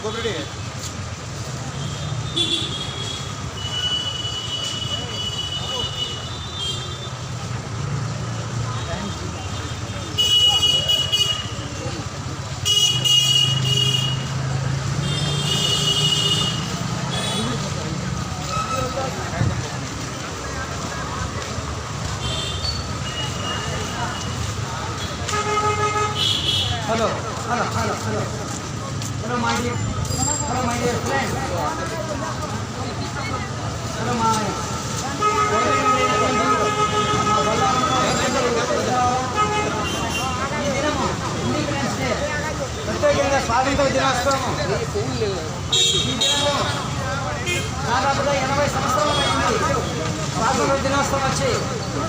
కొబ్బరి hello hello hello hello hello my dear friend hello ప్రత్యేకంగా స్వాతంత్ర దినోత్సవం ఈ దినము దాదాపుగా 80 సంవత్సరాలు అయింది. స్వాతంత్ర దినోత్సవం వచ్చి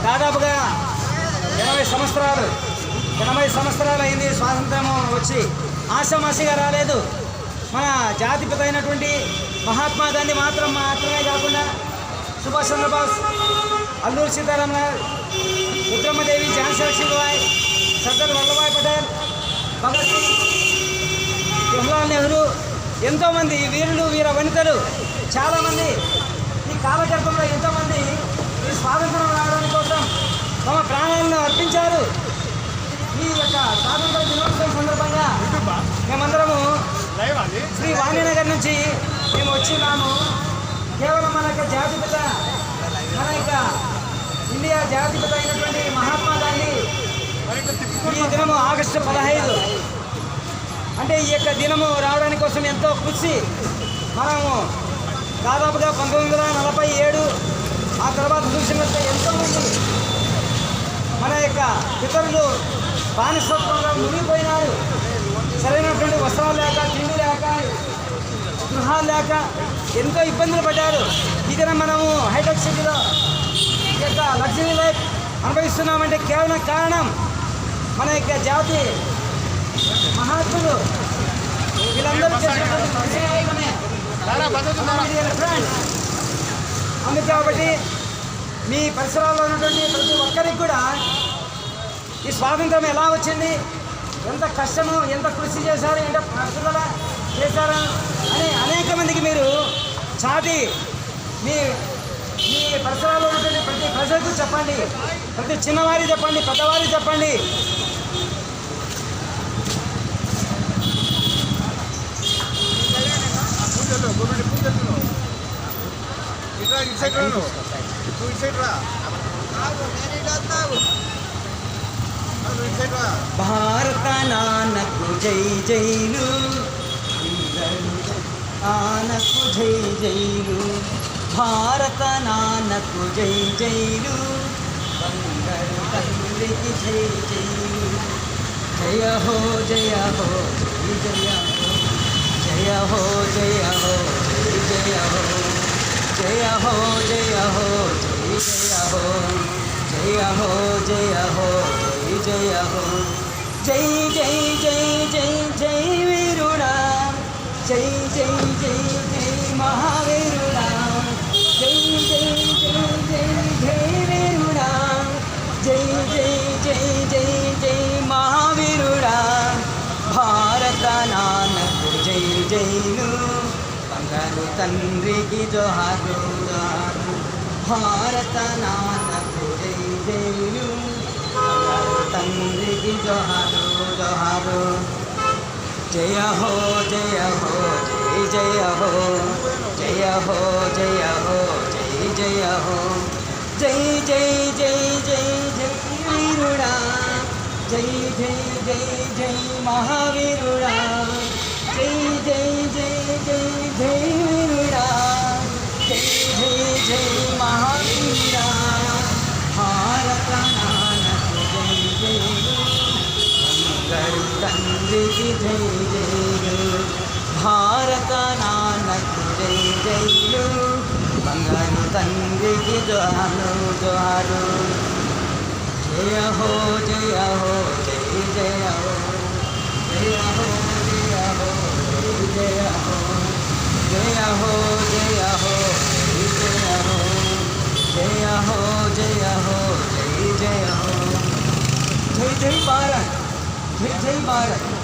దాదాపుగా 80 సంవత్సరాలు అయింది. స్వాతంత్రము వచ్చి ఆషామాషిగా రాలేదు. మన జాతిపిత అయినటువంటి మహాత్మా గాంధీ మాత్రమే కాకుండా సుభాష్ చంద్రబోస్, అల్లూరి సీతారామరాజు, రుద్రమ్మదేవి, ఝాన్సీ లక్ష్మీబాయి, సర్దార్ వల్లభాయ్ పటేల్, భగత్ సింగ్, జవహర్లాల్ నెహ్రూ, ఎంతోమంది వీరులు వీర వనితలు చాలామంది ఈ కాలచక్రంలో ఎంతోమంది ఈ స్వాతంత్రం రావడానికి కోసం తమ ప్రాణాలను అర్పించారు. ఈ యొక్క స్వాతంత్ర దినోత్సవం సందర్భంగా మేమందరము శ్రీ వాణినగర్ నుంచి మేము వచ్చినాము. కేవలం మన యొక్క జాతిపిత, మన యొక్క ఇండియా జాతిపిత అయినటువంటి మహాత్మా గాంధీ ఈ దినము ఆగస్టు 15 అంటే ఈ యొక్క దినము రావడానికి కోసం ఎంతో కృషి. మనము దాదాపుగా 1947 ఆ తర్వాత చూసినట్టు ఎంతోమంది మన యొక్క పితరులు బానిసత్వంగా మునిగిపోయినారు. సరైనటువంటి వస్త్రాలు లేక, తిండి లేక, గృహాలు లేక ఎంతో ఇబ్బందులు పడ్డారు. ఈ దినం మనము హైటెక్ సిటీలో ఈ యొక్క లగ్జరీ లైఫ్ అనుభవిస్తున్నామంటే కేవలం కారణం మన యొక్క జాతి మహాత్ములు వీళ్ళందరూ చేసినటువంటి అందుకే కాబట్టి మీ పరిసరాల్లో ఉన్నటువంటి ప్రతి ఒక్కరికి కూడా ఈ స్వాతంత్రం ఎలా వచ్చింది, ఎంత కష్టము, ఎంత కృషి చేశారు, ఎంత పట్టుదల చేశారు అని అనేక మందికి మీరు చాటి మీ మీ పరిసరాల్లో ఉన్నటువంటి ప్రతి ప్రజలకు చెప్పండి. ప్రతి చిన్నవారి చెప్పండి, పెద్దవారి చెప్పండి. భారత నాన్నకు జై జైలు, నాన్నకు జై జైలు, భారత నాన్నకు జై జైలు, బంగారు తండ్రికి జై జైలు. జయ హో జయ హో జయ హో, జయ హో జయ హో జయ హో, జయ హో జయ హో జయ హో, జయ హో జయ హో జయ హో. జై జై జై జై జై వీరుడా, జై జై జై జై మహావీరుడా, జై జై జై జై జై వీరుడా, జై జై జై జై జై మహావీరుడా. భారత నాన్నకు జై జైలు, బంగారు తండ్రికి జోహారు జోహారు. భారత నాన్నకు జై జైలు, బంగారు తండ్రికి జోహారు జోహారు. జయ హో జయ హో జై జయ హో, జయ హో జయ హో జై జయ హో. జై జై జై జై జై వీరుడా, జై జై జై జై మహావీరుడా, జై జై జై జై జై వీరుడా, జై జై జై మహావీరుడా. భారత నాన్నకు జై జైలు, బంగారు తండ్రికి జై జైలు. భారత నాన్నకు జై జైలు, బంగారు తండ్రికి జోహారు జోహారు. జయ హో జయ హో జయ జయ హో జయ హో జయ హో జయ హో జయ హో జయ హో జయ హో జయ హో జయ హో జయ జయ హో. జై జై భారత్, జై జై భారత్.